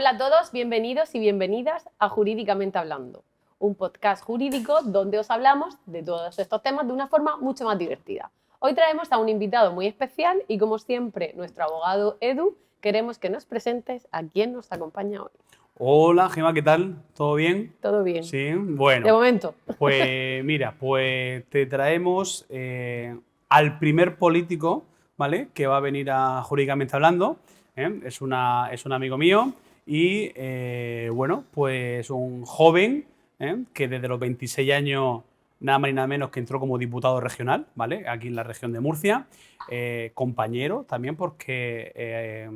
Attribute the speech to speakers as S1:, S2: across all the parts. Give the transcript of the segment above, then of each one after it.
S1: Hola a todos, bienvenidos y bienvenidas a Jurídicamente Hablando, un podcast jurídico donde os hablamos de todos estos temas de una forma mucho más divertida. Hoy traemos a un invitado muy especial y, como siempre, nuestro abogado Edu, queremos que nos presentes a quién nos acompaña hoy.
S2: Hola, Gemma, ¿qué tal? ¿Todo bien?
S1: Todo bien.
S2: Sí, bueno.
S1: De momento.
S2: Pues mira, te traemos al primer político, ¿vale? Que va a venir a Jurídicamente Hablando. Es un amigo mío y, bueno, pues un joven que desde los 26 años, nada más y nada menos que entró como diputado regional, ¿vale? Aquí en la región de Murcia. Compañero también porque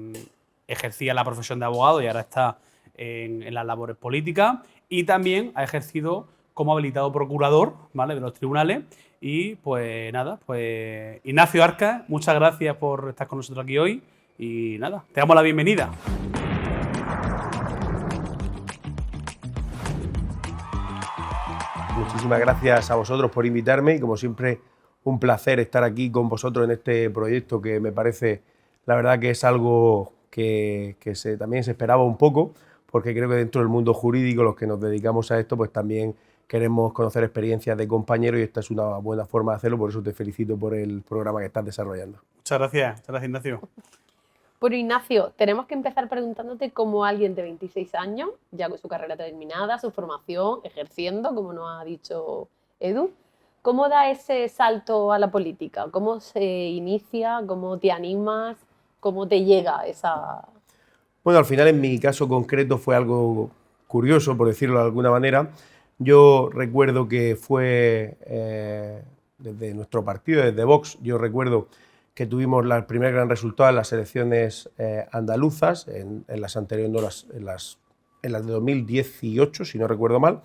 S2: ejercía la profesión de abogado y ahora está en las labores políticas, y también ha ejercido como habilitado procurador, ¿vale?, de los tribunales. Y pues nada, pues Ignacio Arcas, muchas gracias por estar con nosotros aquí hoy y nada, te damos la bienvenida.
S3: Muchísimas gracias a vosotros por invitarme y, como siempre, un placer estar aquí con vosotros en este proyecto que me parece, la verdad, que es algo que también se esperaba un poco, porque creo que dentro del mundo jurídico, los que nos dedicamos a esto, pues también queremos conocer experiencias de compañeros y esta es una buena forma de hacerlo, por eso te felicito por el programa que estás desarrollando.
S2: Muchas gracias Ignacio.
S1: Bueno, Ignacio, tenemos que empezar preguntándote cómo alguien de 26 años, ya con su carrera terminada, su formación, ejerciendo, como nos ha dicho Edu, ¿cómo da ese salto a la política? ¿Cómo se inicia? ¿Cómo te animas? ¿Cómo te llega esa...?
S3: Bueno, al final en mi caso concreto fue algo curioso, por decirlo de alguna manera. Yo recuerdo que fue desde nuestro partido, desde Vox, yo recuerdo que tuvimos el primer gran resultado en las elecciones andaluzas, en las anteriores, no, en las de 2018, si no recuerdo mal,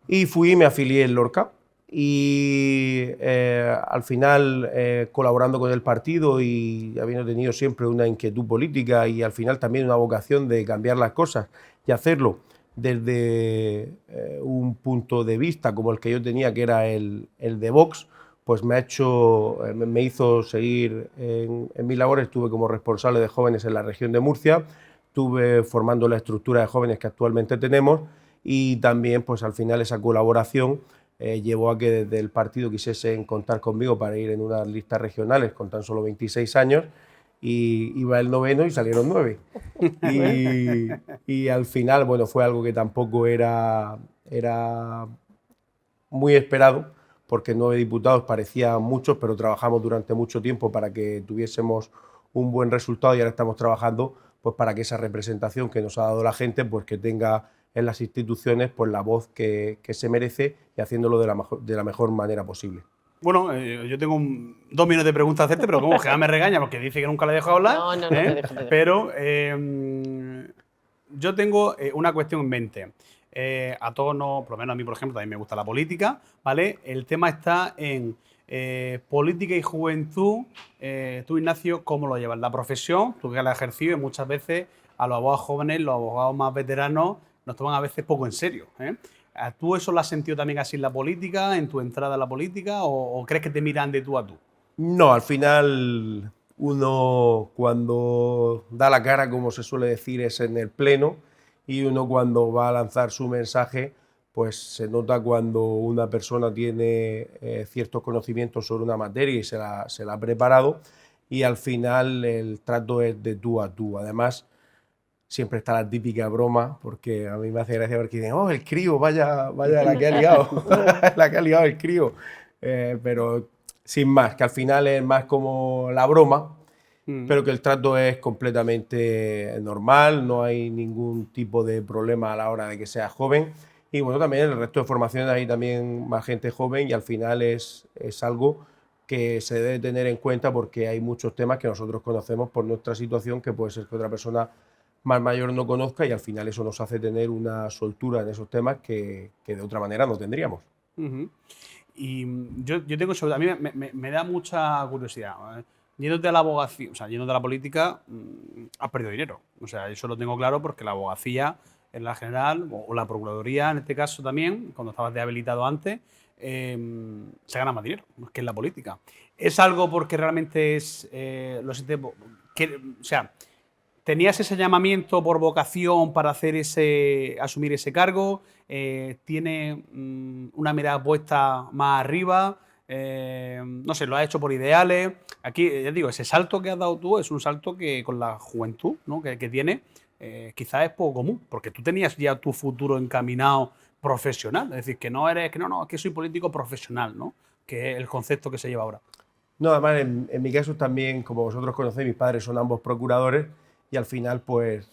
S3: y fui y me afilié en Lorca. Y al final, colaborando con el partido y habiendo tenido siempre una inquietud política y al final también una vocación de cambiar las cosas y hacerlo desde un punto de vista como el que yo tenía, que era el de Vox, pues me hizo seguir en mis labores. Estuve como responsable de jóvenes en la región de Murcia, estuve formando la estructura de jóvenes que actualmente tenemos y también, pues al final, esa colaboración llevó a que desde el partido quisiesen contar conmigo para ir en unas listas regionales con tan solo 26 años, y iba el noveno y salieron 9. Y al final, bueno, fue algo que tampoco era muy esperado, porque 9 diputados parecían muchos, pero trabajamos durante mucho tiempo para que tuviésemos un buen resultado y ahora estamos trabajando pues para que esa representación que nos ha dado la gente, pues que tenga en las instituciones pues la voz que se merece y haciéndolo de la mejor manera posible.
S2: Bueno, yo tengo 2 minutos de preguntas a hacerte, pero como Gemma me regaña porque dice que nunca le he dejado hablar.
S1: No te dejo.
S2: Pero yo tengo una cuestión en mente. A todos, por lo menos a mí, por ejemplo, también me gusta la política, ¿vale? El tema está en política y juventud. Tú, Ignacio, ¿cómo lo llevas? La profesión, tú que la has ejercido, y muchas veces a los abogados jóvenes, los abogados más veteranos, nos toman a veces poco en serio, ¿eh? ¿Tú eso lo has sentido también así en la política, en tu entrada a la política, o crees que te miran de tú a tú?
S3: No, al final uno cuando da la cara, como se suele decir, es en el pleno, y uno cuando va a lanzar su mensaje, pues se nota cuando una persona tiene ciertos conocimientos sobre una materia y se la ha preparado, y al final el trato es de tú a tú. Además, siempre está la típica broma, porque a mí me hace gracia porque dicen, oh, el crío, vaya la que ha liado, la que ha liado el crío. Pero sin más, que al final es más como la broma, pero que el trato es completamente normal, no hay ningún tipo de problema a la hora de que sea joven. Y bueno, también en el resto de formaciones hay también más gente joven y al final es algo que se debe tener en cuenta, porque hay muchos temas que nosotros conocemos por nuestra situación que puede ser que otra persona más mayor no conozca, y al final eso nos hace tener una soltura en esos temas que de otra manera no tendríamos.
S2: Y yo tengo a mí me da mucha curiosidad. Yéndote a la abogacía, o sea, yéndote a la política, has perdido dinero. O sea, eso lo tengo claro porque la abogacía en la general, o la procuraduría en este caso también, cuando estabas de habilitado antes, se gana más dinero que en la política. ¿Es algo porque realmente es o sea, ¿Tenías ese llamamiento por vocación para asumir ese cargo? ¿Tiene una mirada puesta más arriba? No sé, ¿lo has hecho por ideales? Aquí, ya digo, ese salto que has dado tú es un salto que con la juventud, ¿no?, que tiene, quizás es poco común, porque tú tenías ya tu futuro encaminado profesional. Es decir, que no eres, que no, es que soy político profesional, ¿no?, que es el concepto que se lleva ahora.
S3: No, además en mi caso también, como vosotros conocéis, mis padres son ambos procuradores y al final pues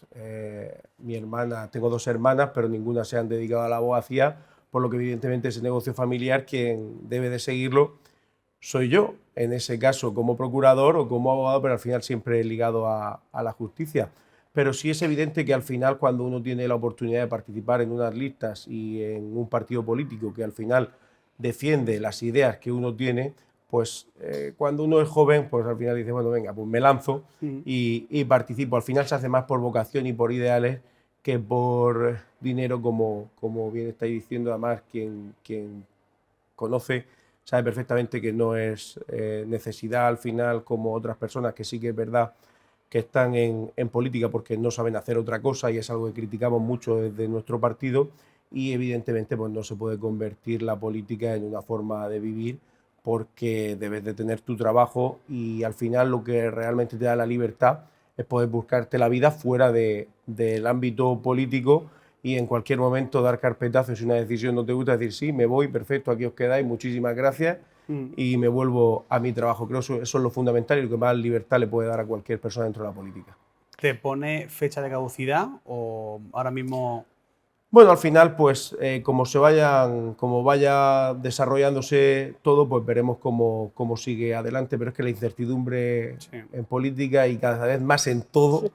S3: mi hermana, tengo dos hermanas, pero ninguna se han dedicado a la abogacía, por lo que evidentemente ese negocio familiar quien debe de seguirlo soy yo, en ese caso como procurador o como abogado, pero al final siempre ligado a la justicia. Pero sí es evidente que al final cuando uno tiene la oportunidad de participar en unas listas y en un partido político que al final defiende las ideas que uno tiene, pues cuando uno es joven, pues al final dice, bueno, venga, pues me lanzo y participo. Al final se hace más por vocación y por ideales que por dinero, como bien estáis diciendo. Además, quien conoce sabe perfectamente que no es necesidad al final, como otras personas que sí que es verdad que están en política porque no saben hacer otra cosa, y es algo que criticamos mucho desde nuestro partido, y evidentemente pues no se puede convertir la política en una forma de vivir, porque debes de tener tu trabajo y al final lo que realmente te da la libertad es poder buscarte la vida fuera del ámbito político y en cualquier momento dar carpetazo si una decisión no te gusta, decir sí, me voy, perfecto, aquí os quedáis, muchísimas gracias, y me vuelvo a mi trabajo. Creo que eso es lo fundamental y lo que más libertad le puede dar a cualquier persona dentro de la política.
S2: ¿Te pone fecha de caducidad o ahora mismo?
S3: Bueno, al final, pues como vaya desarrollándose todo, pues veremos cómo sigue adelante, pero es que la incertidumbre en política y cada vez más en todo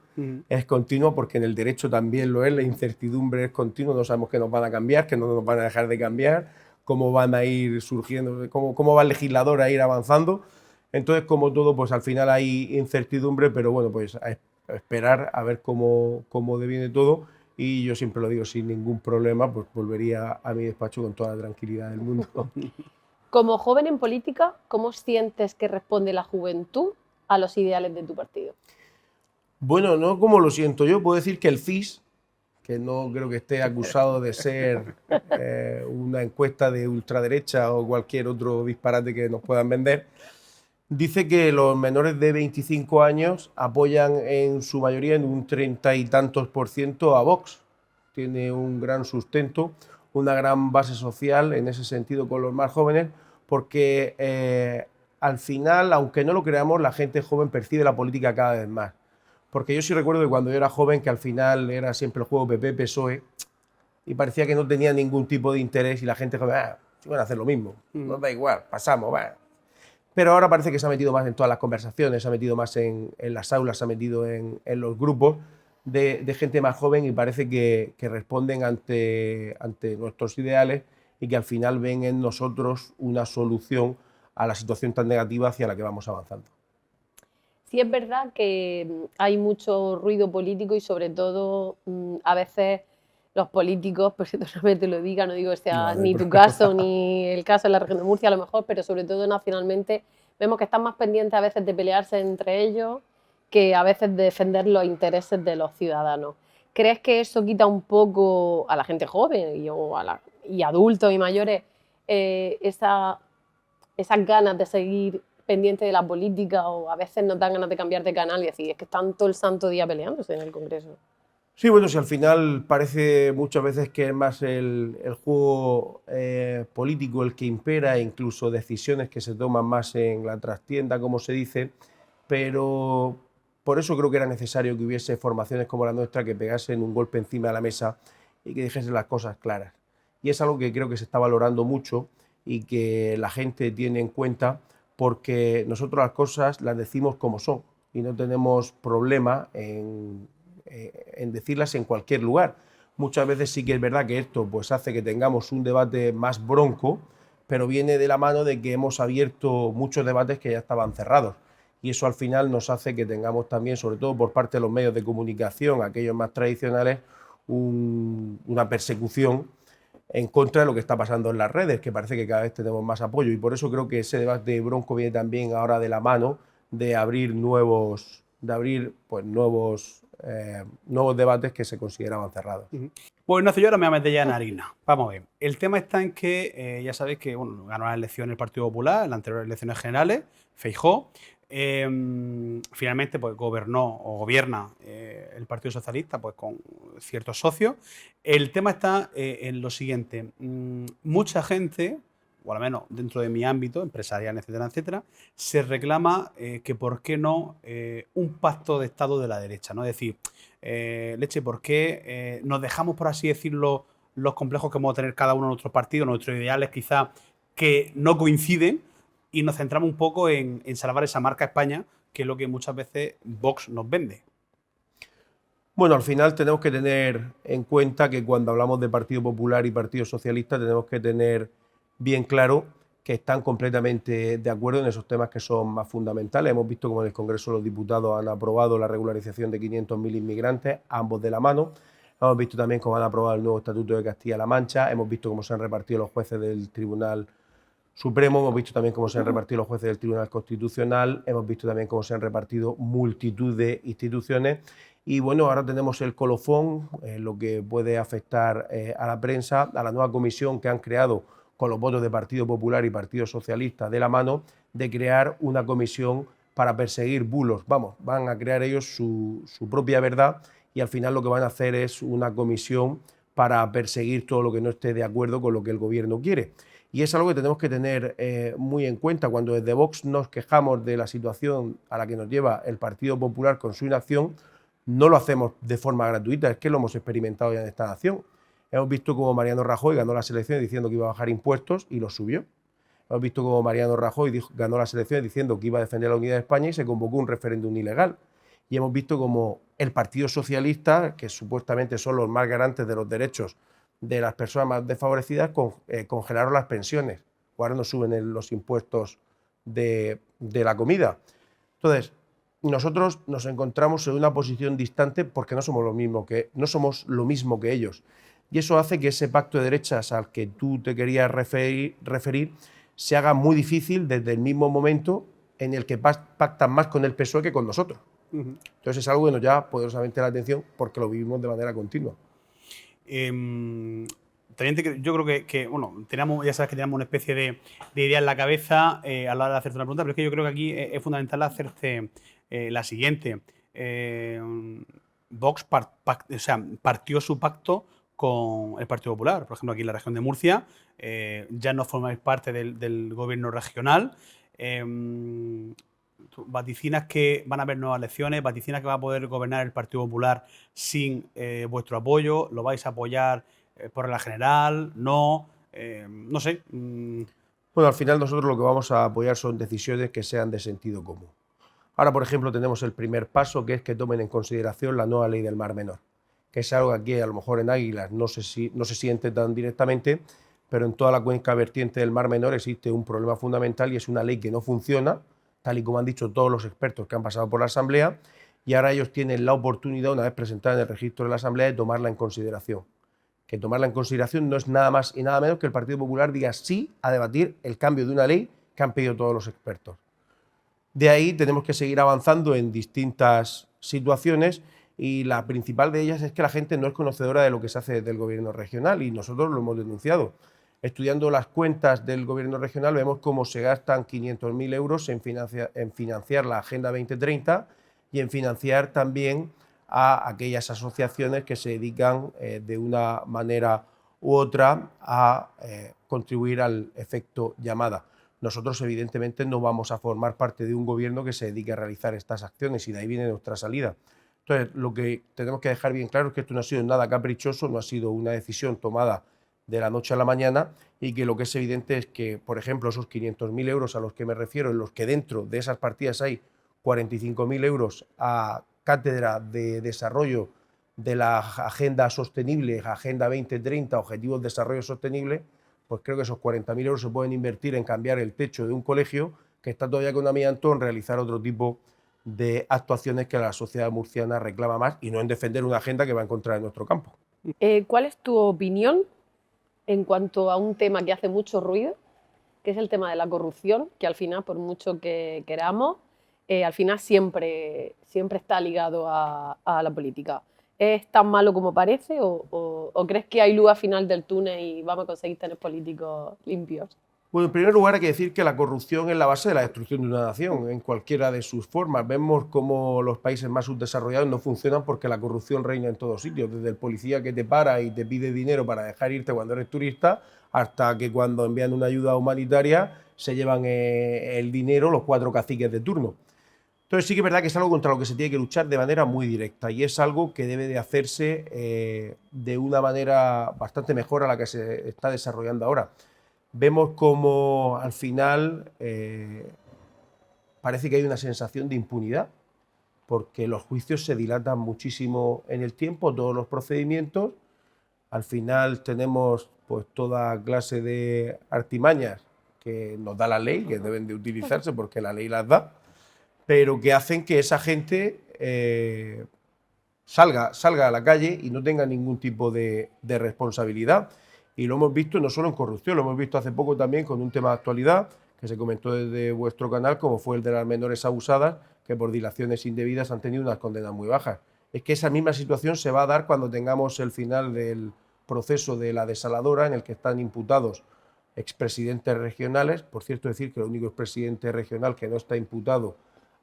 S3: es continua, porque en el derecho también lo es, la incertidumbre es continua, no sabemos qué nos van a cambiar, qué no nos van a dejar de cambiar, cómo van a ir surgiendo, cómo va el legislador a ir avanzando. Entonces, como todo, pues al final hay incertidumbre, pero bueno, pues a esperar a ver cómo deviene todo. Y yo siempre lo digo, sin ningún problema, pues volvería a mi despacho con toda la tranquilidad del mundo.
S1: Como joven en política, ¿cómo sientes que responde la juventud a los ideales de tu partido?
S3: Bueno, no como lo siento yo, puedo decir que el CIS, que no creo que esté acusado de ser una encuesta de ultraderecha o cualquier otro disparate que nos puedan vender, dice que los menores de 25 años apoyan en su mayoría, en un 30 y tantos % a Vox. Tiene un gran sustento, una gran base social en ese sentido con los más jóvenes, porque al final, aunque no lo creamos, la gente joven percibe la política cada vez más. Porque yo sí recuerdo que cuando yo era joven, que al final era siempre el juego PP-PSOE, y parecía que no tenía ningún tipo de interés, y la gente joven, si van a hacer lo mismo, nos da igual, pasamos, va. Pero ahora parece que se ha metido más en todas las conversaciones, se ha metido más en las aulas, se ha metido en los grupos de gente más joven, y parece que responden ante nuestros ideales y que al final ven en nosotros una solución a la situación tan negativa hacia la que vamos avanzando.
S1: Sí es verdad que hay mucho ruido político y sobre todo a veces los políticos, perdóname te lo diga, no digo que sea ni tu caso ni el caso de la región de Murcia a lo mejor, pero sobre todo nacionalmente vemos que están más pendientes a veces de pelearse entre ellos que a veces de defender los intereses de los ciudadanos. ¿Crees que eso quita un poco a la gente joven y adultos y mayores esas ganas de seguir pendiente de la política, o a veces nos dan ganas de cambiar de canal y decir, es que están todo el santo día peleándose en el Congreso?
S3: Sí, bueno, si al final parece muchas veces que es más el juego político el que impera, e incluso decisiones que se toman más en la trastienda, como se dice, pero por eso creo que era necesario que hubiese formaciones como la nuestra que pegasen un golpe encima de la mesa y que dijesen las cosas claras. Y es algo que creo que se está valorando mucho y que la gente tiene en cuenta, porque nosotros las cosas las decimos como son y no tenemos problema en decirlas en cualquier lugar. Muchas veces sí que es verdad que esto pues hace que tengamos un debate más bronco, pero viene de la mano de que hemos abierto muchos debates que ya estaban cerrados, y eso al final nos hace que tengamos también, sobre todo por parte de los medios de comunicación, aquellos más tradicionales, una persecución en contra de lo que está pasando en las redes, que parece que cada vez tenemos más apoyo, y por eso creo que ese debate bronco viene también ahora de la mano de abrir nuevos nuevos debates que se consideraban cerrados.
S2: Pues Ignacio, yo ahora me voy a meter ya en harina. Vamos a ver. El tema está en que ya sabéis que bueno, ganó las elecciones el Partido Popular, en las anteriores elecciones generales, Feijóo. Finalmente pues gobernó o gobierna el Partido Socialista pues con ciertos socios. El tema está en lo siguiente. Mucha gente, o al menos dentro de mi ámbito empresarial, etcétera, etcétera, se reclama que por qué no un pacto de Estado de la derecha, ¿no? Es decir, Leche, ¿por qué nos dejamos, por así decirlo, los complejos que vamos a tener cada uno de nuestros partidos, nuestros ideales quizás que no coinciden, y nos centramos un poco en salvar esa marca España, que es lo que muchas veces Vox nos vende?
S3: Bueno, al final tenemos que tener en cuenta que cuando hablamos de Partido Popular y Partido Socialista tenemos que tener bien claro que están completamente de acuerdo en esos temas que son más fundamentales. Hemos visto como en el Congreso de los Diputados han aprobado la regularización de 500.000 inmigrantes, ambos de la mano. Hemos visto también cómo han aprobado el nuevo Estatuto de Castilla-La Mancha. Hemos visto cómo se han repartido los jueces del Tribunal Supremo. Hemos visto también cómo se han repartido los jueces del Tribunal Constitucional. Hemos visto también cómo se han repartido multitud de instituciones. Y bueno, ahora tenemos el colofón, lo que puede afectar a la prensa, a la nueva comisión que han creado con los votos de Partido Popular y Partido Socialista de la mano, de crear una comisión para perseguir bulos. Vamos, van a crear ellos su propia verdad y al final lo que van a hacer es una comisión para perseguir todo lo que no esté de acuerdo con lo que el gobierno quiere. Y es algo que tenemos que tener muy en cuenta. Cuando desde Vox nos quejamos de la situación a la que nos lleva el Partido Popular con su inacción, no lo hacemos de forma gratuita, es que lo hemos experimentado ya en esta nación. Hemos visto cómo Mariano Rajoy ganó las elecciones diciendo que iba a bajar impuestos y los subió. Hemos visto cómo Mariano Rajoy ganó las elecciones diciendo que iba a defender la unidad de España y se convocó un referéndum ilegal. Y hemos visto cómo el Partido Socialista, que supuestamente son los más garantes de los derechos de las personas más desfavorecidas, congelaron las pensiones. Ahora no suben los impuestos de la comida. Entonces, nosotros nos encontramos en una posición distante porque no somos lo mismo que ellos. Y eso hace que ese pacto de derechas al que tú te querías referir se haga muy difícil desde el mismo momento en el que pactan más con el PSOE que con nosotros. Entonces es algo que nos llama poderosamente la atención porque lo vivimos de manera continua.
S2: También yo creo que bueno, ya sabes que teníamos una especie de idea en la cabeza a la hora de hacerte una pregunta, pero es que yo creo que aquí es fundamental hacerte la siguiente. Vox partió su pacto con el Partido Popular. Por ejemplo, aquí en la región de Murcia ya no formáis parte del gobierno regional. Vaticinas que van a haber nuevas elecciones, vaticinas que va a poder gobernar el Partido Popular sin vuestro apoyo. ¿Lo vais a apoyar por regla general? ¿No? No sé.
S3: Bueno, al final nosotros lo que vamos a apoyar son decisiones que sean de sentido común. Ahora, por ejemplo, tenemos el primer paso, que es que tomen en consideración la nueva ley del Mar Menor, que es algo que aquí a lo mejor en Águilas no se siente tan directamente, pero en toda la cuenca vertiente del Mar Menor existe un problema fundamental y es una ley que no funciona, tal y como han dicho todos los expertos que han pasado por la Asamblea, y ahora ellos tienen la oportunidad, una vez presentada en el registro de la Asamblea, de tomarla en consideración. Que tomarla en consideración no es nada más y nada menos que el Partido Popular diga sí a debatir el cambio de una ley que han pedido todos los expertos. De ahí tenemos que seguir avanzando en distintas situaciones y la principal de ellas es que la gente no es conocedora de lo que se hace desde el gobierno regional y nosotros lo hemos denunciado. Estudiando las cuentas del gobierno regional vemos cómo se gastan 500.000 euros en financiar la Agenda 2030 y en financiar también a aquellas asociaciones que se dedican de una manera u otra a contribuir al efecto llamada. Nosotros evidentemente no vamos a formar parte de un gobierno que se dedique a realizar estas acciones y de ahí viene nuestra salida. Entonces, lo que tenemos que dejar bien claro es que esto no ha sido nada caprichoso, no ha sido una decisión tomada de la noche a la mañana y que lo que es evidente es que, por ejemplo, esos 500.000 euros a los que me refiero, en los que dentro de esas partidas hay 45.000 euros a cátedra de desarrollo de la Agenda Sostenible, Agenda 2030, Objetivos de Desarrollo Sostenible, pues creo que esos 40.000 euros se pueden invertir en cambiar el techo de un colegio que está todavía con amianto, en realizar otro tipo de actuaciones que la sociedad murciana reclama más y no en defender una agenda que va a encontrar en nuestro campo.
S1: ¿Cuál es tu opinión en cuanto a un tema que hace mucho ruido, que es el tema de la corrupción, que al final, por mucho que queramos, al final siempre está ligado a la política. ¿Es tan malo como parece o crees que hay luz al final del túnel y vamos a conseguir tener políticos limpios?
S3: Bueno, en primer lugar hay que decir que la corrupción es la base de la destrucción de una nación, en cualquiera de sus formas. Vemos cómo los países más subdesarrollados no funcionan porque la corrupción reina en todos sitios, desde el policía que te para y te pide dinero para dejar irte cuando eres turista, hasta que cuando envían una ayuda humanitaria se llevan el dinero los 4 caciques de turno. Entonces sí que es verdad que es algo contra lo que se tiene que luchar de manera muy directa y es algo que debe de hacerse de una manera bastante mejor a la que se está desarrollando ahora. Vemos como al final parece que hay una sensación de impunidad, porque los juicios se dilatan muchísimo en el tiempo, todos los procedimientos. Al final tenemos pues toda clase de artimañas que nos da la ley, que deben de utilizarse porque la ley las da, pero que hacen que esa gente salga a la calle y no tenga ningún tipo de responsabilidad. Y lo hemos visto no solo en corrupción, lo hemos visto hace poco también con un tema de actualidad que se comentó desde vuestro canal, como fue el de las menores abusadas, que por dilaciones indebidas han tenido unas condenas muy bajas. Es que esa misma situación se va a dar cuando tengamos el final del proceso de la desaladora, en el que están imputados expresidentes regionales. Por cierto, decir que el único expresidente regional que no está imputado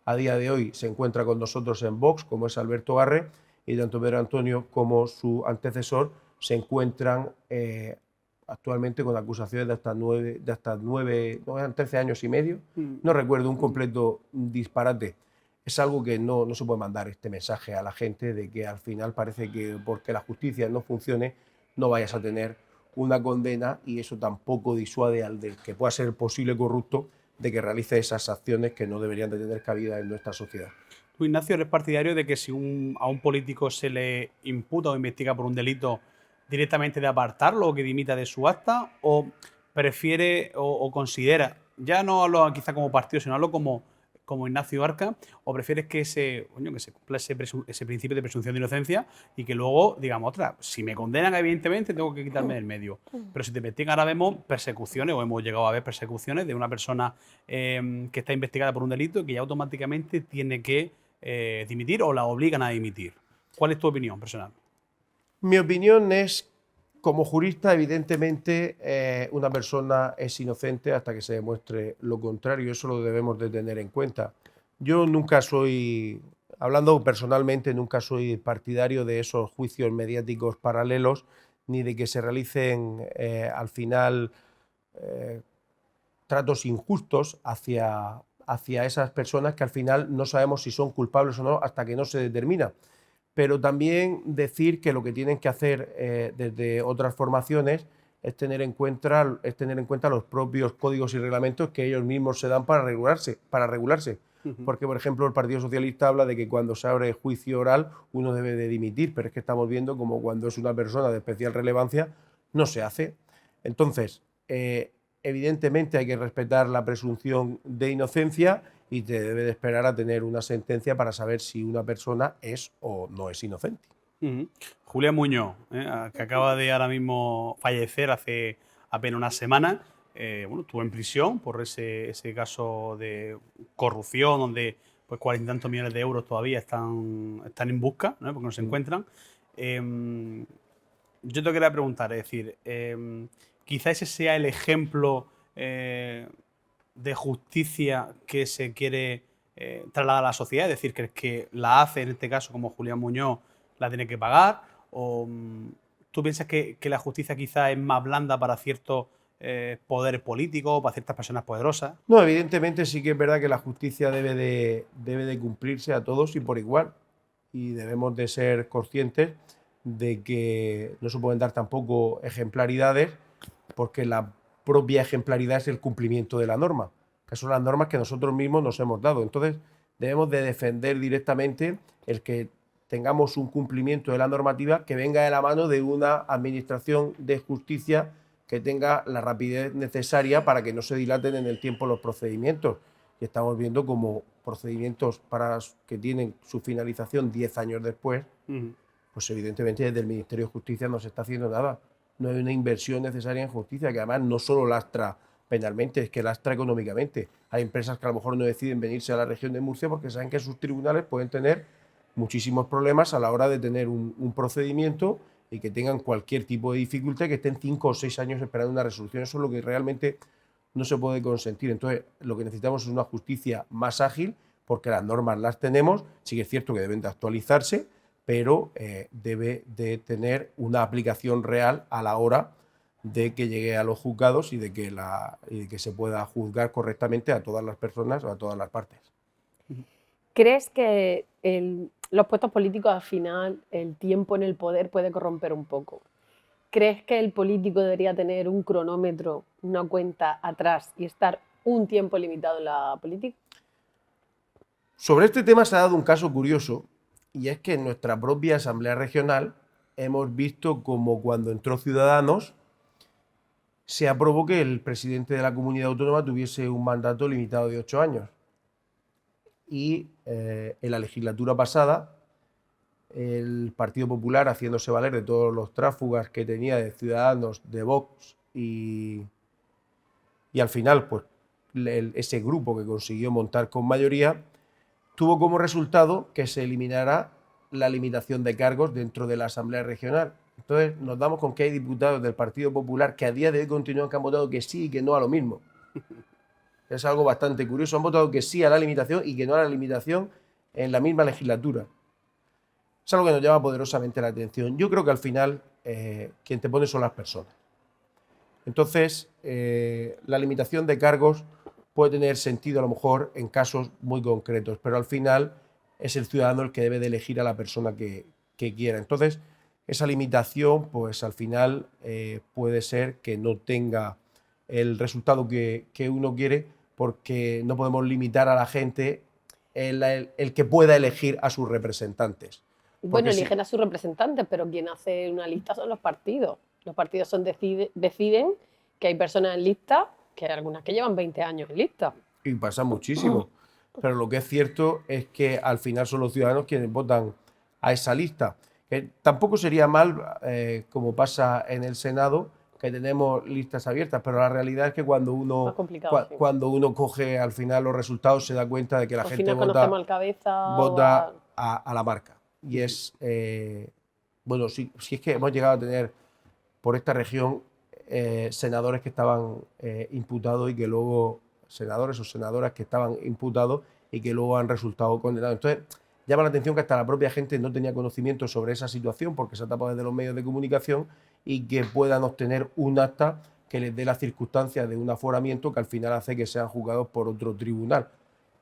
S3: a día de hoy se encuentra con nosotros en Vox, como es Alberto Garre, y tanto Pedro Antonio como su antecesor se encuentran actualmente con acusaciones de hasta 13 años y medio. No recuerdo, un completo disparate. Es algo que no se puede mandar este mensaje a la gente de que al final parece que porque la justicia no funcione no vayas a tener una condena, y eso tampoco disuade al del que pueda ser el posible corrupto de que realice esas acciones que no deberían de tener cabida en nuestra sociedad.
S2: ¿Tú, Ignacio, eres partidario de que si a un político se le imputa o investiga por un delito, directamente de apartarlo o que dimita de su acta, o prefiere o considera, ya no hablo quizá como partido, sino hablo como Ignacio Arca, o prefieres que se cumpla ese principio de presunción de inocencia y que luego, digamos, si me condenan, evidentemente tengo que quitarme del medio, pero si te investigan, ahora vemos persecuciones, o hemos llegado a ver persecuciones de una persona que está investigada por un delito y que ya automáticamente tiene que dimitir o la obligan a dimitir? ¿Cuál es tu opinión personal?
S3: Mi opinión es, como jurista, evidentemente una persona es inocente hasta que se demuestre lo contrario. Eso lo debemos de tener en cuenta. Yo nunca soy, hablando personalmente, nunca soy partidario de esos juicios mediáticos paralelos, ni de que se realicen al final tratos injustos hacia esas personas que al final no sabemos si son culpables o no hasta que no se determina. Pero también decir que lo que tienen que hacer desde otras formaciones es tener en cuenta los propios códigos y reglamentos que ellos mismos se dan para regularse. Porque, por ejemplo, el Partido Socialista habla de que cuando se abre juicio oral uno debe de dimitir, pero es que estamos viendo como cuando es una persona de especial relevancia no se hace. Entonces, evidentemente hay que respetar la presunción de inocencia y te debe de esperar a tener una sentencia para saber si una persona es o no es inocente.
S2: Julián Muñoz, que acaba de ahora mismo fallecer hace apenas una semana, estuvo en prisión por ese caso de corrupción donde pues 40 y tantos millones de euros todavía están en busca, ¿no? Porque no se encuentran. Yo te quería preguntar, es decir, quizá ese sea el ejemplo de justicia que se quiere trasladar a la sociedad, es decir, que la hace, en este caso, como Julián Muñoz, la tiene que pagar, o tú piensas que la justicia quizá es más blanda para ciertos poderes políticos, para ciertas personas poderosas.
S3: No, evidentemente sí que es verdad que la justicia debe de cumplirse a todos y por igual, y debemos de ser conscientes de que no se pueden dar tampoco ejemplaridades, porque la propia ejemplaridad es el cumplimiento de la norma, que son las normas que nosotros mismos nos hemos dado. Entonces debemos de defender directamente el que tengamos un cumplimiento de la normativa que venga de la mano de una administración de justicia que tenga la rapidez necesaria para que no se dilaten en el tiempo los procedimientos. Y estamos viendo como procedimientos que tienen su finalización 10 años después, pues evidentemente desde el Ministerio de Justicia no se está haciendo nada. No hay una inversión necesaria en justicia, que además no solo lastra penalmente, es que lastra económicamente. Hay empresas que a lo mejor no deciden venirse a la región de Murcia porque saben que sus tribunales pueden tener muchísimos problemas a la hora de tener un procedimiento y que tengan cualquier tipo de dificultad, que estén 5 o 6 años esperando una resolución. Eso es lo que realmente no se puede consentir. Entonces, lo que necesitamos es una justicia más ágil, porque las normas las tenemos, sí que es cierto que deben de actualizarse, pero debe de tener una aplicación real a la hora de que llegue a los juzgados y de que se pueda juzgar correctamente a todas las personas o a todas las partes.
S1: ¿Crees que los puestos políticos al final, el tiempo en el poder puede corromper un poco? ¿Crees que el político debería tener un cronómetro, una cuenta atrás y estar un tiempo limitado en la política?
S3: Sobre este tema se ha dado un caso curioso, y es que en nuestra propia Asamblea Regional hemos visto como cuando entró Ciudadanos se aprobó que el presidente de la comunidad autónoma tuviese un mandato limitado de 8 años. Y en la legislatura pasada, el Partido Popular, haciéndose valer de todos los tráfugas que tenía de Ciudadanos, de Vox y al final, pues ese grupo que consiguió montar con mayoría, tuvo como resultado que se eliminara la limitación de cargos dentro de la Asamblea Regional. Entonces nos damos con que hay diputados del Partido Popular que a día de hoy continúan que han votado que sí y que no a lo mismo. Es algo bastante curioso. Han votado que sí a la limitación y que no a la limitación en la misma legislatura. Es algo que nos llama poderosamente la atención. Yo creo que al final quien te pone son las personas. Entonces, la limitación de cargos puede tener sentido a lo mejor en casos muy concretos, pero al final es el ciudadano el que debe de elegir a la persona que quiera. Entonces, esa limitación, pues al final puede ser que no tenga el resultado que uno quiere, porque no podemos limitar a la gente el que pueda elegir a sus representantes.
S1: Bueno, eligen a sus representantes, pero quien hace una lista son los partidos. Los partidos deciden que hay personas en lista, que hay algunas que llevan 20 años en lista.
S3: Y pasa muchísimo. Pero lo que es cierto es que al final son los ciudadanos quienes votan a esa lista. Tampoco sería mal, como pasa en el Senado, que tenemos listas abiertas, pero la realidad es que cuando uno coge al final los resultados se da cuenta de que la gente vota a la marca. Y es, bueno, si es que hemos llegado a tener por esta región senadores que estaban imputados y que luego, senadores o senadoras que estaban imputados y que luego han resultado condenados. Entonces, llama la atención que hasta la propia gente no tenía conocimiento sobre esa situación porque se ha tapado desde los medios de comunicación y que puedan obtener un acta que les dé las circunstancias de un aforamiento que al final hace que sean juzgados por otro tribunal.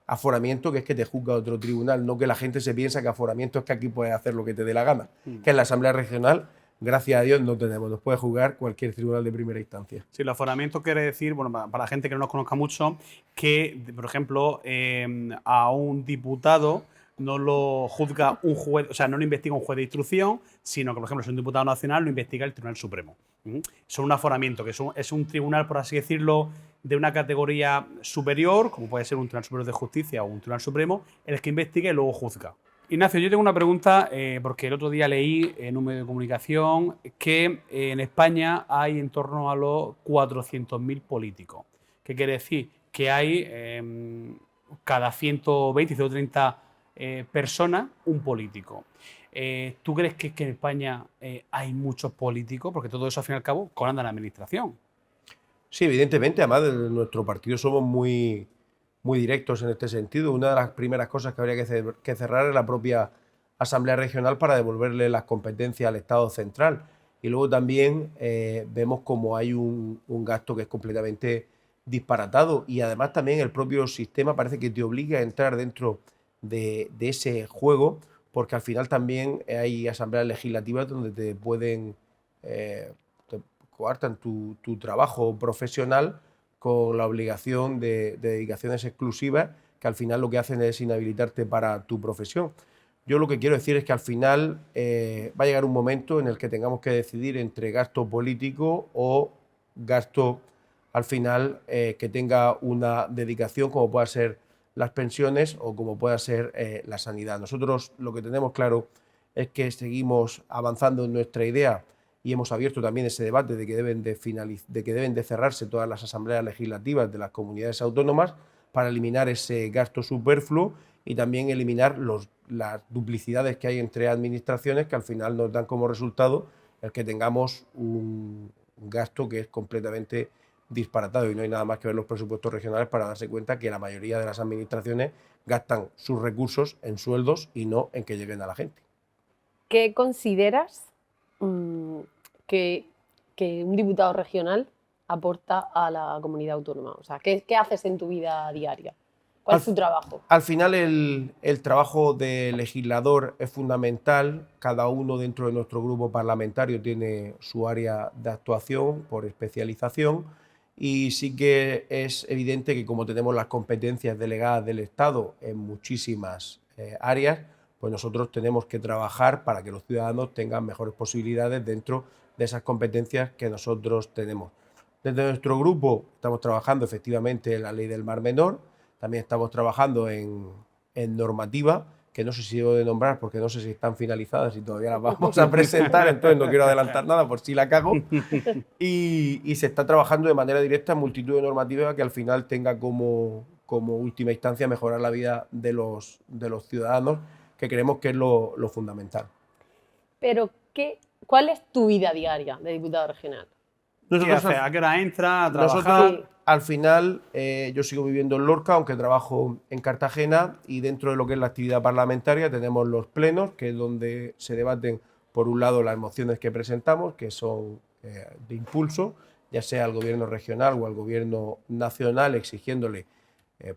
S3: Aforamiento que es que te juzga otro tribunal, no que la gente se piensa que aforamiento es que aquí puedes hacer lo que te dé la gana. Que en la Asamblea Regional, gracias a Dios, no tenemos. Nos puede juzgar cualquier tribunal de primera instancia.
S2: Sí, el aforamiento quiere decir, bueno, para la gente que no nos conozca mucho, que, por ejemplo, a un diputado no lo juzga un juez, o sea, no lo investiga un juez de instrucción, sino que, por ejemplo, si es un diputado nacional, lo investiga el Tribunal Supremo. Son un aforamiento, que es un tribunal, por así decirlo, de una categoría superior, como puede ser un Tribunal Superior de Justicia o un Tribunal Supremo, el que investiga y luego juzga. Ignacio, yo tengo una pregunta, porque el otro día leí en un medio de comunicación que en España hay en torno a los 400.000 políticos. ¿Qué quiere decir? Que hay cada 120, 130 personas un político. ¿Tú crees que en España hay muchos políticos? Porque todo eso, al fin y al cabo, comanda la administración.
S3: Sí, evidentemente. Además, de nuestro partido somos muy directos en este sentido. Una de las primeras cosas que habría que cerrar es la propia Asamblea Regional para devolverle las competencias al Estado central. Y luego también vemos como hay un gasto que es completamente disparatado, y además también el propio sistema parece que te obliga a entrar dentro de ese juego, porque al final también hay asambleas legislativas donde te pueden te coartan tu trabajo profesional con la obligación de dedicaciones exclusivas, que al final lo que hacen es inhabilitarte para tu profesión. Yo lo que quiero decir es que al final va a llegar un momento en el que tengamos que decidir entre gasto político o gasto al final que tenga una dedicación, como pueda ser las pensiones o como pueda ser la sanidad. Nosotros lo que tenemos claro es que seguimos avanzando en nuestra idea y hemos abierto también ese debate de que deben de cerrarse todas las asambleas legislativas de las comunidades autónomas para eliminar ese gasto superfluo y también eliminar las duplicidades que hay entre administraciones, que al final nos dan como resultado el que tengamos un gasto que es completamente disparatado, y no hay nada más que ver los presupuestos regionales para darse cuenta que la mayoría de las administraciones gastan sus recursos en sueldos y no en que lleguen a la gente.
S1: ¿Qué consideras que un diputado regional aporta a la comunidad autónoma? O sea, ¿qué haces en tu vida diaria? ¿Cuál es tu trabajo?
S3: Al final el trabajo de legislador es fundamental. Cada uno dentro de nuestro grupo parlamentario tiene su área de actuación por especialización, y sí que es evidente que como tenemos las competencias delegadas del Estado en muchísimas áreas, pues nosotros tenemos que trabajar para que los ciudadanos tengan mejores posibilidades dentro de esas competencias que nosotros tenemos. Desde nuestro grupo estamos trabajando efectivamente en la ley del Mar Menor. También estamos trabajando en normativa, que no sé si debo de nombrar porque no sé si están finalizadas y todavía las vamos a presentar, entonces no quiero adelantar nada por si la cago. Y se está trabajando de manera directa en multitud de normativas que al final tenga como última instancia mejorar la vida de los ciudadanos, que creemos que es lo fundamental.
S1: Pero, ¿cuál es tu vida diaria de diputado regional?
S2: ¿Qué hace? ¿A qué hora entra a trabajar?
S3: Nosotros, al final, yo sigo viviendo en Lorca, aunque trabajo en Cartagena, y dentro de lo que es la actividad parlamentaria tenemos los plenos, que es donde se debaten, por un lado, las mociones que presentamos, que son de impulso, ya sea al gobierno regional o al gobierno nacional, exigiéndole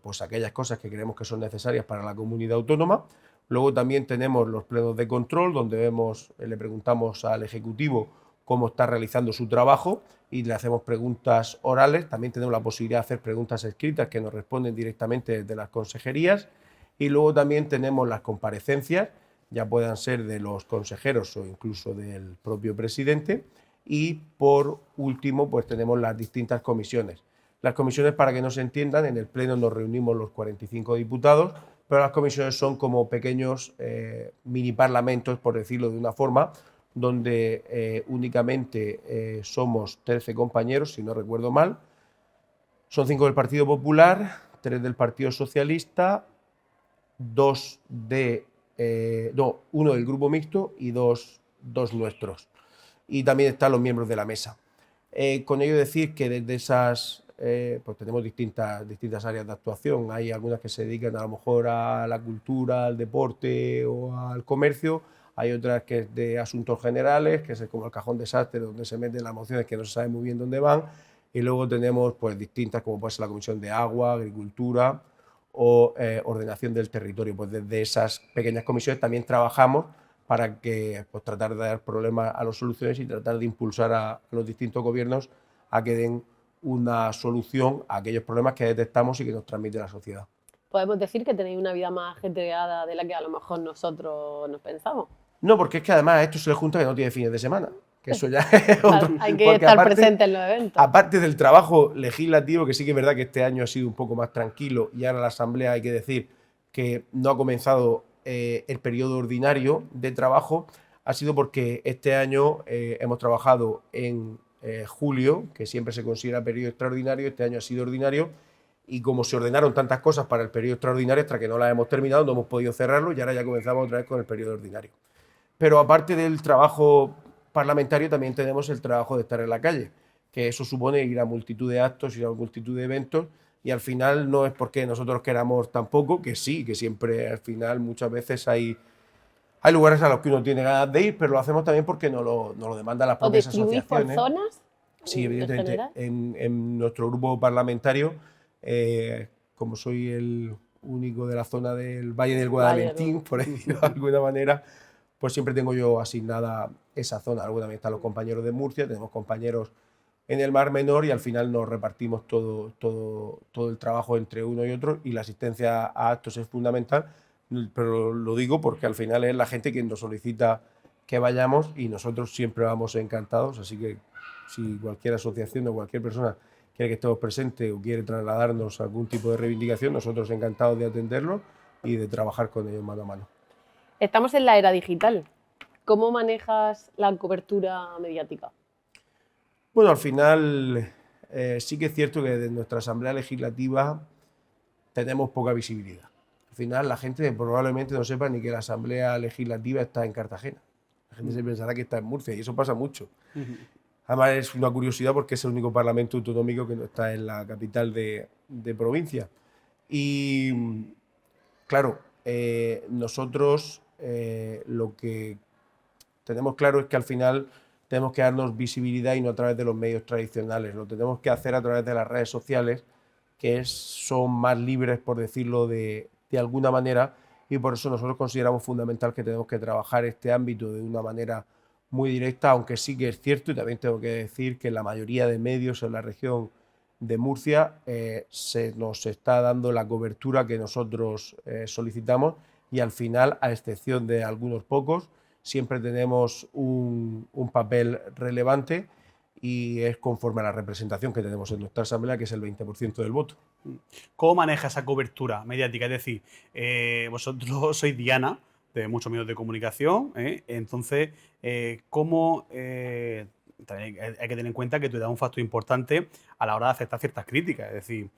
S3: pues aquellas cosas que creemos que son necesarias para la comunidad autónoma. Luego también tenemos los plenos de control, donde le preguntamos al Ejecutivo cómo está realizando su trabajo y le hacemos preguntas orales. También tenemos la posibilidad de hacer preguntas escritas que nos responden directamente desde las consejerías. Y luego también tenemos las comparecencias, ya puedan ser de los consejeros o incluso del propio presidente. Y por último, pues tenemos las distintas comisiones. Las comisiones, para que nos entiendan, en el pleno nos reunimos los 45 diputados, pero las comisiones son como pequeños mini parlamentos, por decirlo de una forma, donde únicamente somos 13 compañeros, si no recuerdo mal. Son 5 del Partido Popular, 3 del Partido Socialista, 1 del Grupo Mixto y 2 nuestros. Y también están los miembros de la mesa. Con ello decir que desde esas pues tenemos distintas áreas de actuación. Hay algunas que se dedican a lo mejor a la cultura, al deporte o al comercio. Hay otras que es de asuntos generales, que es como el cajón desastre, donde se meten las mociones que no se sabe muy bien dónde van. Y luego tenemos pues distintas, como puede ser la Comisión de Agua, Agricultura o Ordenación del Territorio. Pues desde esas pequeñas comisiones también trabajamos para que pues, tratar de dar problemas a las soluciones y tratar de impulsar a los distintos gobiernos a que den una solución a aquellos problemas que detectamos y que nos transmite la sociedad.
S1: Podemos decir que tenéis una vida más ajetreada de la que a lo mejor nosotros nos pensamos.
S3: No, porque es que además a esto se le junta que no tiene fines de semana, que eso ya es otro.
S1: Hay que estar presente en los eventos.
S3: Aparte del trabajo legislativo, que sí que es verdad que este año ha sido un poco más tranquilo, y ahora la Asamblea hay que decir que no ha comenzado el periodo ordinario de trabajo, ha sido porque este año hemos trabajado en julio, que siempre se considera periodo extraordinario. Este año ha sido ordinario, y como se ordenaron tantas cosas para el periodo extraordinario, hasta que no las hemos terminado, no hemos podido cerrarlo, y ahora ya comenzamos otra vez con el periodo ordinario. Pero aparte del trabajo parlamentario, también tenemos el trabajo de estar en la calle, que eso supone ir a multitud de actos, ir a multitud de eventos, y al final no es porque nosotros queramos tampoco, que sí, que siempre al final muchas veces hay lugares a los que uno tiene ganas de ir, pero lo hacemos también porque nos lo demandan las propias asociaciones.
S1: ¿Os distribuís por zonas?
S3: Sí, evidentemente. En nuestro grupo parlamentario, como soy el único de la zona del Valle del Guadalentín, por decirlo de alguna manera, pues siempre tengo yo asignada esa zona. Luego también están los compañeros de Murcia, tenemos compañeros en el Mar Menor, y al final nos repartimos todo el trabajo entre uno y otro, y la asistencia a actos es fundamental, pero lo digo porque al final es la gente quien nos solicita que vayamos, y nosotros siempre vamos encantados. Así que si cualquier asociación o cualquier persona quiere que estemos presentes o quiere trasladarnos algún tipo de reivindicación, nosotros encantados de atenderlo y de trabajar con ellos mano a mano.
S1: Estamos en la era digital. ¿Cómo manejas la cobertura mediática?
S3: Bueno, al final sí que es cierto que desde nuestra Asamblea Legislativa tenemos poca visibilidad. Al final la gente probablemente no sepa ni que la Asamblea Legislativa está en Cartagena. La gente se pensará que está en Murcia y eso pasa mucho. Además es una curiosidad porque es el único parlamento autonómico que no está en la capital de provincia. Y claro, nosotros lo que tenemos claro es que al final tenemos que darnos visibilidad y no a través de los medios tradicionales. Lo tenemos que hacer a través de las redes sociales, que son más libres, por decirlo de alguna manera, y por eso nosotros consideramos fundamental que tenemos que trabajar este ámbito de una manera muy directa, aunque sí que es cierto, y también tengo que decir que en la mayoría de medios en la región de Murcia se nos está dando la cobertura que nosotros solicitamos y al final, a excepción de algunos pocos, siempre tenemos un papel relevante y es conforme a la representación que tenemos en nuestra asamblea, que es el 20% del voto.
S2: ¿Cómo maneja esa cobertura mediática? Es decir, vosotros sois diana de muchos medios de comunicación, entonces, ¿cómo también hay que tener en cuenta que tú das un factor importante a la hora de aceptar ciertas críticas? Es decir,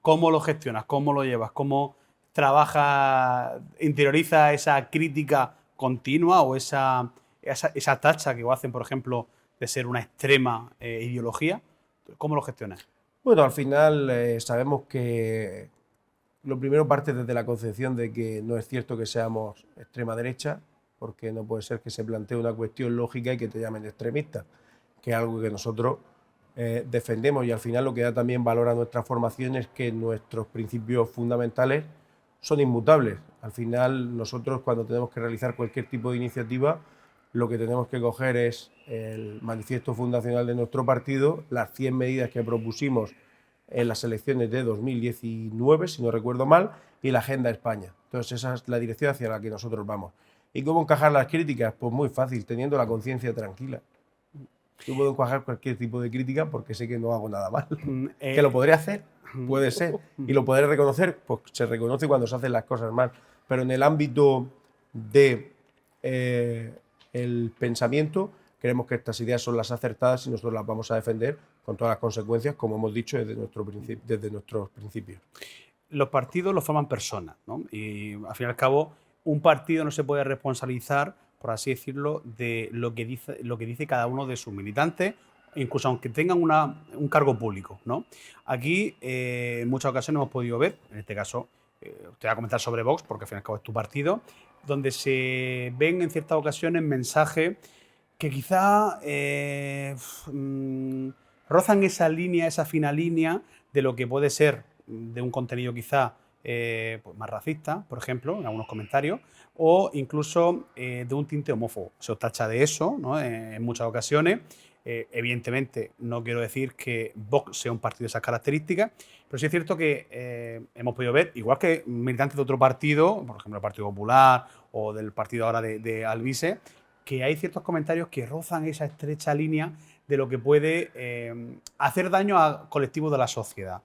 S2: ¿cómo lo gestionas? ¿Cómo lo llevas? ¿Cómo trabajas, interioriza esa crítica continua o esa tacha que os hacen, por ejemplo, de ser una extrema ideología? ¿Cómo lo gestionas?
S3: Bueno, al final sabemos que lo primero parte desde la concepción de que no es cierto que seamos extrema derecha, porque no puede ser que se plantee una cuestión lógica y que te llamen extremista, que es algo que nosotros defendemos, y al final lo que da también valor a nuestra formación es que nuestros principios fundamentales son inmutables. Al final nosotros, cuando tenemos que realizar cualquier tipo de iniciativa, lo que tenemos que coger es el manifiesto fundacional de nuestro partido, las 100 medidas que propusimos en las elecciones de 2019, si no recuerdo mal, y la Agenda España. Entonces esa es la dirección hacia la que nosotros vamos. ¿Y cómo encajar las críticas? Pues muy fácil, teniendo la conciencia tranquila. Yo puedo encajar cualquier tipo de crítica porque sé que no hago nada mal. ¿Que lo podré hacer? Puede ser. ¿Y lo podré reconocer? Pues se reconoce cuando se hacen las cosas mal. Pero en el ámbito de el pensamiento, creemos que estas ideas son las acertadas y nosotros las vamos a defender con todas las consecuencias, como hemos dicho, desde nuestros principios.
S2: Los partidos los forman personas, ¿no? Y al fin y al cabo, un partido no se puede responsabilizar, por así decirlo, de lo que dice cada uno de sus militantes, incluso aunque tengan un cargo público, ¿no? Aquí, en muchas ocasiones hemos podido ver, en este caso, te voy a comentar sobre Vox, porque al fin y al cabo es tu partido, donde se ven en ciertas ocasiones mensajes que quizá rozan esa línea, esa fina línea de lo que puede ser de un contenido quizá pues más racista, por ejemplo, en algunos comentarios, o incluso de un tinte homófobo. Se os tacha de eso, ¿no? En muchas ocasiones. Evidentemente, no quiero decir que Vox sea un partido de esas características, pero sí es cierto que hemos podido ver, igual que militantes de otro partido, por ejemplo el Partido Popular o del partido ahora de Alvise, que hay ciertos comentarios que rozan esa estrecha línea de lo que puede hacer daño a colectivos de la sociedad.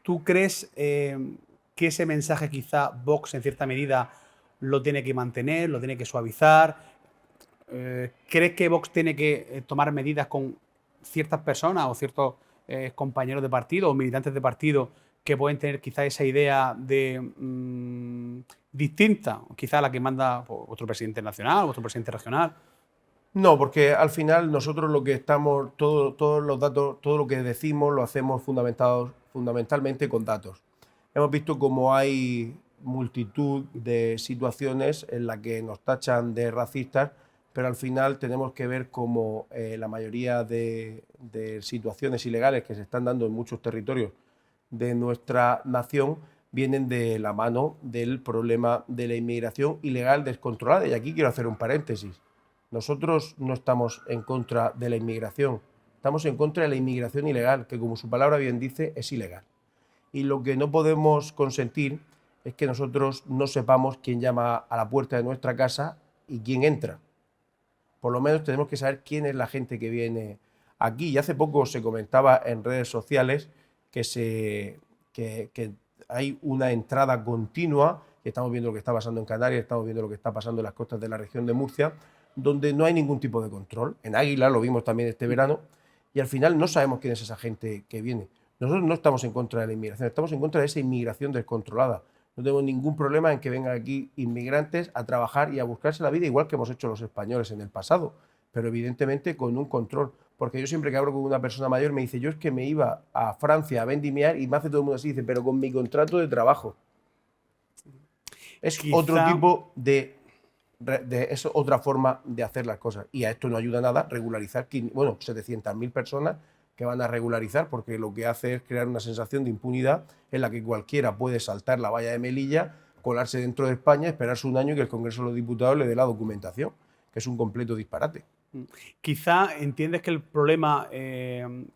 S2: ¿Tú crees que ese mensaje quizá Vox en cierta medida lo tiene que mantener, lo tiene que suavizar? ¿Crees que Vox tiene que tomar medidas con ciertas personas o ciertos compañeros de partido o militantes de partido que pueden tener quizá esa idea de distinta, quizá a la que manda otro presidente nacional o otro presidente regional?
S3: No, porque al final nosotros lo que estamos, todos los datos, todo lo que decimos lo hacemos fundamentalmente con datos. Hemos visto cómo hay multitud de situaciones en las que nos tachan de racistas, pero al final tenemos que ver cómo la mayoría de situaciones ilegales que se están dando en muchos territorios de nuestra nación vienen de la mano del problema de la inmigración ilegal descontrolada. Y aquí quiero hacer un paréntesis. Nosotros no estamos en contra de la inmigración, estamos en contra de la inmigración ilegal, que como su palabra bien dice, es ilegal. Y lo que no podemos consentir es que nosotros no sepamos quién llama a la puerta de nuestra casa y quién entra. Por lo menos tenemos que saber quién es la gente que viene aquí. Y hace poco se comentaba en redes sociales que hay una entrada continua y estamos viendo lo que está pasando en Canarias, estamos viendo lo que está pasando en las costas de la región de Murcia, donde no hay ningún tipo de control. En Águila lo vimos también este verano, y al final no sabemos quién es esa gente que viene. Nosotros no estamos en contra de la inmigración, estamos en contra de esa inmigración descontrolada. No tenemos ningún problema en que vengan aquí inmigrantes a trabajar y a buscarse la vida, igual que hemos hecho los españoles en el pasado, pero evidentemente con un control. Porque yo siempre que hablo con una persona mayor me dice, yo es que me iba a Francia a vendimiar y me hace todo el mundo así, dice, pero con mi contrato de trabajo. Es otro tipo es otra forma de hacer las cosas. Y a esto no ayuda nada regularizar, 700.000 personas que van a regularizar, porque lo que hace es crear una sensación de impunidad en la que cualquiera puede saltar la valla de Melilla, colarse dentro de España, esperarse un año y que el Congreso de los Diputados le dé la documentación, que es un completo disparate.
S2: Quizá entiendes que el problema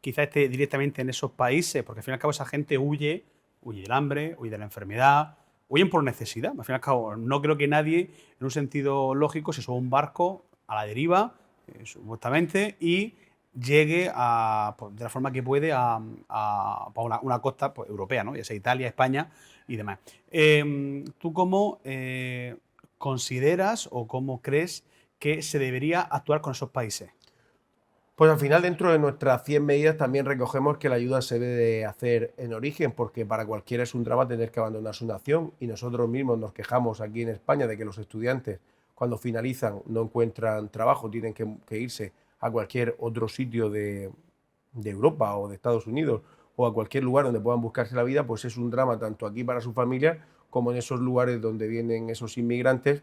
S2: quizá esté directamente en esos países, porque al fin y al cabo esa gente huye del hambre, huye de la enfermedad, huyen por necesidad. Al fin y al cabo, no creo que nadie, en un sentido lógico, se suba a un barco a la deriva, supuestamente, y llegue de la forma que puede a una costa pues, europea, ¿no? Ya sea Italia, España y demás. ¿Tú cómo consideras o cómo crees que se debería actuar con esos países?
S3: Pues al final, dentro de nuestras 100 medidas, también recogemos que la ayuda se debe de hacer en origen, porque para cualquiera es un drama tener que abandonar su nación, y nosotros mismos nos quejamos aquí en España de que los estudiantes, cuando finalizan, no encuentran trabajo, tienen que irse a cualquier otro sitio de Europa o de Estados Unidos o a cualquier lugar donde puedan buscarse la vida. Pues es un drama tanto aquí para su familia como en esos lugares donde vienen esos inmigrantes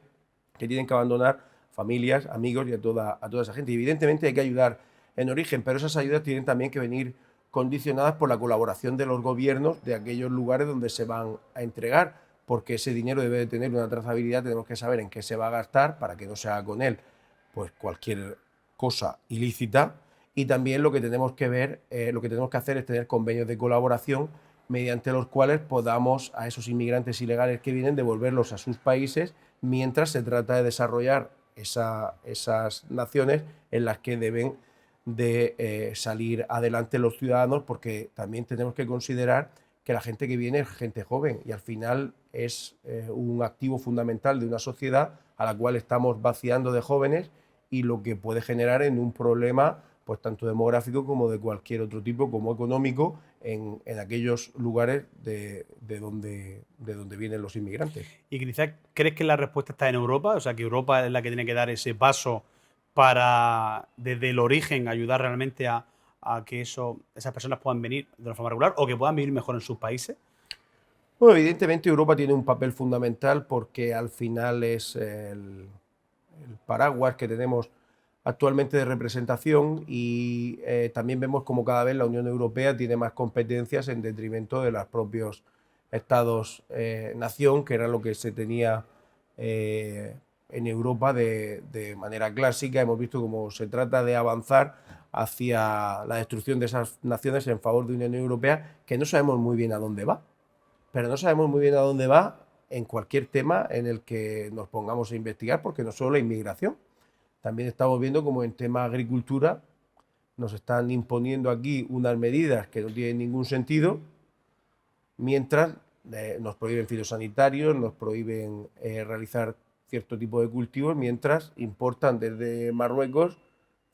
S3: que tienen que abandonar familias, amigos y a toda esa gente. Y evidentemente hay que ayudar en origen, pero esas ayudas tienen también que venir condicionadas por la colaboración de los gobiernos de aquellos lugares donde se van a entregar, porque ese dinero debe de tener una trazabilidad, tenemos que saber en qué se va a gastar para que no se haga con él pues cualquier cosa ilícita. Y también lo que tenemos que ver, lo que tenemos que hacer es tener convenios de colaboración mediante los cuales podamos a esos inmigrantes ilegales que vienen devolverlos a sus países, mientras se trata de desarrollar esas naciones en las que deben de salir adelante los ciudadanos, porque también tenemos que considerar que la gente que viene es gente joven y al final es un activo fundamental de una sociedad a la cual estamos vaciando de jóvenes, y lo que puede generar en un problema pues tanto demográfico como de cualquier otro tipo, como económico, en aquellos lugares de donde vienen los inmigrantes.
S2: ¿Y quizás crees que la respuesta está en Europa? O sea, que Europa es la que tiene que dar ese paso para, desde el origen, ayudar realmente a que esas personas puedan venir de una forma regular o que puedan vivir mejor en sus países.
S3: Bueno, evidentemente Europa tiene un papel fundamental, porque al final es el paraguas que tenemos actualmente de representación, y también vemos como cada vez la Unión Europea tiene más competencias en detrimento de los propios Estados-nación, que era lo que se tenía en Europa de manera clásica. Hemos visto cómo se trata de avanzar hacia la destrucción de esas naciones en favor de una Unión Europea que no sabemos muy bien a dónde va, pero no sabemos muy bien a dónde va en cualquier tema en el que nos pongamos a investigar, porque no solo la inmigración. También estamos viendo como en tema agricultura nos están imponiendo aquí unas medidas que no tienen ningún sentido, mientras nos prohíben fitosanitarios, nos prohíben realizar cierto tipo de cultivos, mientras importan desde Marruecos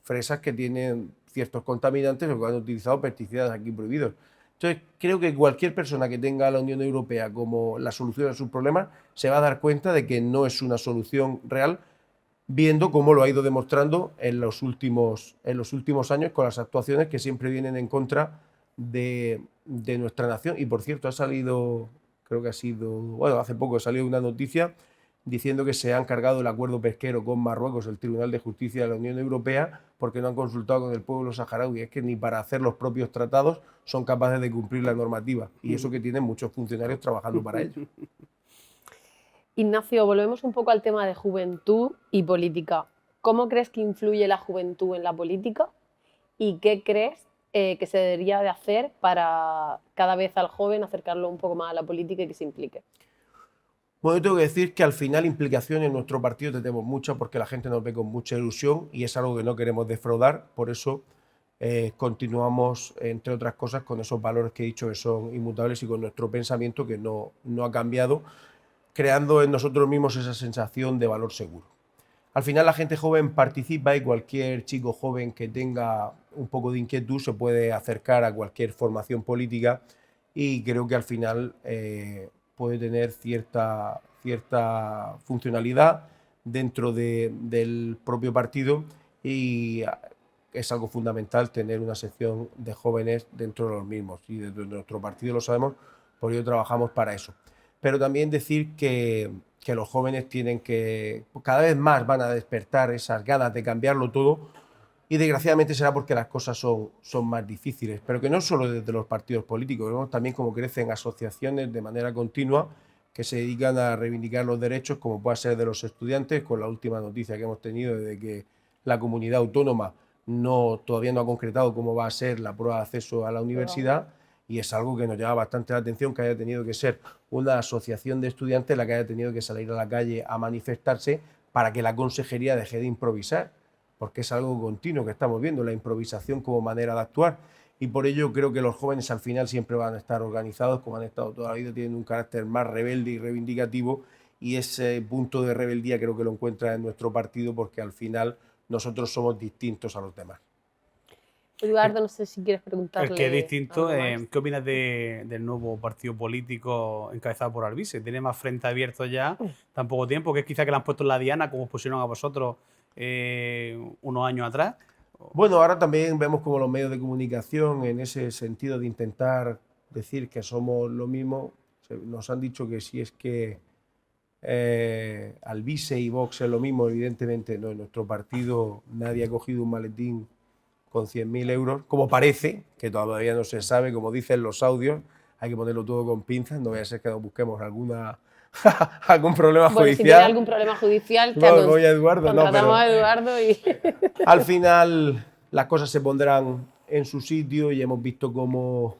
S3: fresas que tienen ciertos contaminantes o que han utilizado pesticidas aquí prohibidos. Entonces, creo que cualquier persona que tenga a la Unión Europea como la solución a sus problemas se va a dar cuenta de que no es una solución real, viendo cómo lo ha ido demostrando en los últimos años con las actuaciones que siempre vienen en contra de nuestra nación. Y por cierto, ha salido, creo que ha sido, bueno, hace poco salió una noticia diciendo que se han cargado el acuerdo pesquero con Marruecos, el Tribunal de Justicia de la Unión Europea, porque no han consultado con el pueblo saharaui. Es que ni para hacer los propios tratados son capaces de cumplir la normativa, y eso que tienen muchos funcionarios trabajando para ello.
S1: Ignacio, volvemos un poco al tema de juventud y política. ¿Cómo crees que influye la juventud en la política? ¿Y qué crees que se debería de hacer para cada vez al joven acercarlo un poco más a la política y que se implique?
S3: Bueno, yo tengo que decir que al final implicación en nuestro partido tenemos mucha, porque la gente nos ve con mucha ilusión y es algo que no queremos defraudar. Por eso continuamos, entre otras cosas, con esos valores que he dicho que son inmutables y con nuestro pensamiento que no ha cambiado. creando en nosotros mismos esa sensación de valor seguro. Al final la gente joven participa y cualquier chico joven que tenga un poco de inquietud se puede acercar a cualquier formación política y creo que al final puede tener cierta funcionalidad dentro del propio partido y es algo fundamental tener una sección de jóvenes dentro de los mismos y dentro de nuestro partido lo sabemos, por ello trabajamos para eso. Pero también decir que los jóvenes tienen que, cada vez más van a despertar esas ganas de cambiarlo todo y desgraciadamente será porque las cosas son más difíciles, pero que no solo desde los partidos políticos, vemos también cómo crecen asociaciones de manera continua que se dedican a reivindicar los derechos, como puede ser de los estudiantes, con la última noticia que hemos tenido de que la comunidad autónoma todavía no ha concretado cómo va a ser la prueba de acceso a la universidad. Y es algo que nos llama bastante la atención, que haya tenido que ser una asociación de estudiantes la que haya tenido que salir a la calle a manifestarse para que la consejería deje de improvisar, porque es algo continuo que estamos viendo, la improvisación como manera de actuar. Y por ello creo que los jóvenes al final siempre van a estar organizados, como han estado toda la vida, tienen un carácter más rebelde y reivindicativo, y ese punto de rebeldía creo que lo encuentra en nuestro partido, porque al final nosotros somos distintos a los demás.
S1: Eduardo, no sé si quieres preguntarle.
S2: El que es distinto, ¿qué opinas del nuevo partido político encabezado por Alvise? ¿Tiene más frente abierto ya tan poco tiempo? ¿Que es quizá que le han puesto en la diana como os pusieron a vosotros unos años atrás?
S3: Bueno, ahora también vemos como los medios de comunicación, en ese sentido de intentar decir que somos lo mismo, nos han dicho que si es que Alvise y Vox es lo mismo, evidentemente no, en nuestro partido nadie ha cogido un maletín con 100.000 euros, como parece, que todavía no se sabe, como dicen los audios, hay que ponerlo todo con pinzas, no vaya a ser que nos busquemos algún problema judicial.
S1: Si tiene algún problema judicial,
S3: voy a Eduardo,
S1: contratamos a Eduardo y...
S3: Al final las cosas se pondrán en su sitio y hemos visto cómo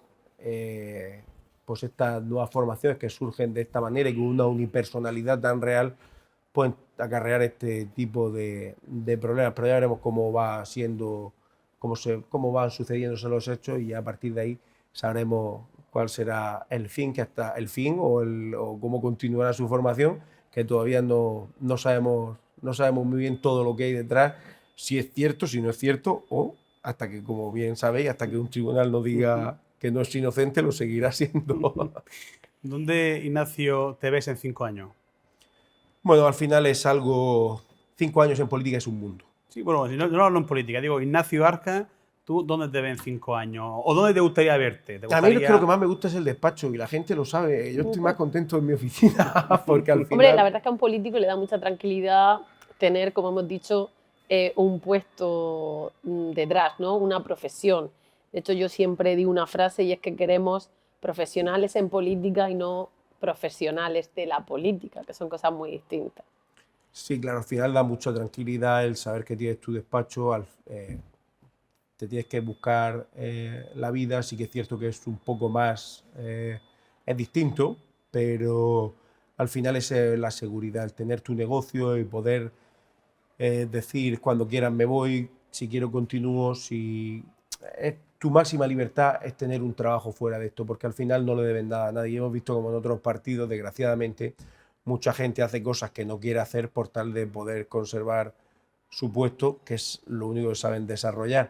S3: pues estas nuevas formaciones que surgen de esta manera y con una unipersonalidad tan real pueden acarrear este tipo de problemas, pero ya veremos cómo va siendo, cómo van sucediéndose los hechos y a partir de ahí sabremos cuál será el fin, o cómo continuará su formación, que todavía no sabemos muy bien todo lo que hay detrás, si es cierto, si no es cierto, o hasta que, como bien sabéis, hasta que un tribunal nos diga que no es inocente, lo seguirá siendo.
S2: ¿Dónde, Ignacio, te ves en 5 años?
S3: Bueno, al final es algo... 5 años en política es un mundo.
S2: Sí, bueno, si no hablo en política, digo, Ignacio Arca, ¿tú dónde te ves en 5 años? ¿O dónde te gustaría verte?
S3: A mí lo que más me gusta es el despacho y la gente lo sabe. Yo estoy más contento en mi oficina porque al final...
S1: Hombre, la verdad es que a un político le da mucha tranquilidad tener, como hemos dicho, un puesto detrás, ¿no? Una profesión. De hecho, yo siempre digo una frase y es que queremos profesionales en política y no profesionales de la política, que son cosas muy distintas.
S3: Sí, claro, al final da mucha tranquilidad el saber que tienes tu despacho, te tienes que buscar la vida, sí que es cierto que es un poco más, es distinto, pero al final es la seguridad, el tener tu negocio y poder decir cuando quieras me voy, si quiero continúo, tu máxima libertad es tener un trabajo fuera de esto, porque al final no le deben nada a nadie. Hemos visto como en otros partidos, desgraciadamente, mucha gente hace cosas que no quiere hacer por tal de poder conservar su puesto, que es lo único que saben desarrollar.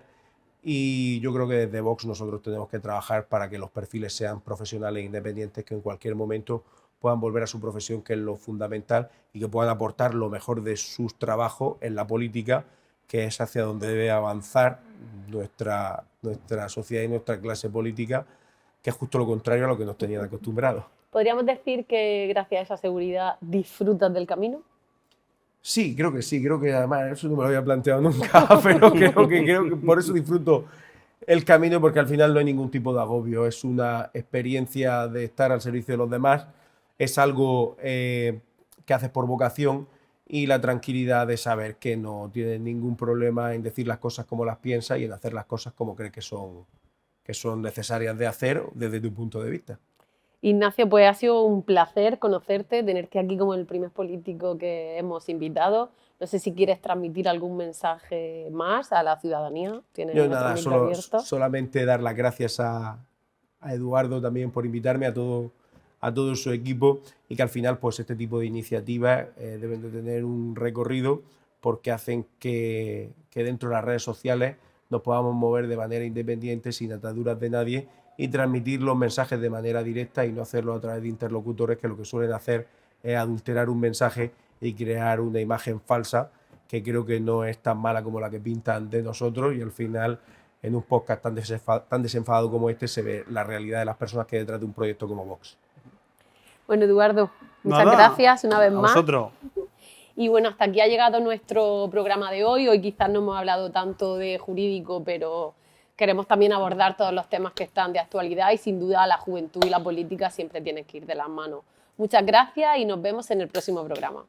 S3: Y yo creo que desde Vox nosotros tenemos que trabajar para que los perfiles sean profesionales e independientes, que en cualquier momento puedan volver a su profesión, que es lo fundamental, y que puedan aportar lo mejor de sus trabajos en la política, que es hacia donde debe avanzar nuestra sociedad y nuestra clase política, que es justo lo contrario a lo que nos tenían acostumbrados.
S1: ¿Podríamos decir que gracias a esa seguridad disfrutas del camino?
S3: Sí, creo que además eso no me lo había planteado nunca, pero creo que por eso disfruto el camino, porque al final no hay ningún tipo de agobio, es una experiencia de estar al servicio de los demás, es algo que haces por vocación y la tranquilidad de saber que no tienes ningún problema en decir las cosas como las piensas y en hacer las cosas como crees que son necesarias de hacer desde tu punto de vista.
S1: Ignacio, pues ha sido un placer conocerte, tenerte aquí como el primer político que hemos invitado. No sé si quieres transmitir algún mensaje más a la ciudadanía.
S3: Yo nada, solamente dar las gracias a Eduardo también por invitarme, a todo a todo su equipo y que al final pues este tipo de iniciativas deben de tener un recorrido porque hacen que dentro de las redes sociales nos podamos mover de manera independiente, sin ataduras de nadie y transmitir los mensajes de manera directa y no hacerlo a través de interlocutores que lo que suelen hacer es adulterar un mensaje y crear una imagen falsa que creo que no es tan mala como la que pintan de nosotros y al final en un podcast tan desenfadado como este se ve la realidad de las personas que hay detrás de un proyecto como Vox.
S1: Bueno, Eduardo, muchas
S2: Nada,
S1: gracias una vez
S2: a
S1: más.
S2: vosotros.
S1: Y bueno, hasta aquí ha llegado nuestro programa de hoy. Hoy quizás no hemos hablado tanto de jurídico, pero queremos también abordar todos los temas que están de actualidad y sin duda la juventud y la política siempre tienen que ir de las manos. Muchas gracias y nos vemos en el próximo programa.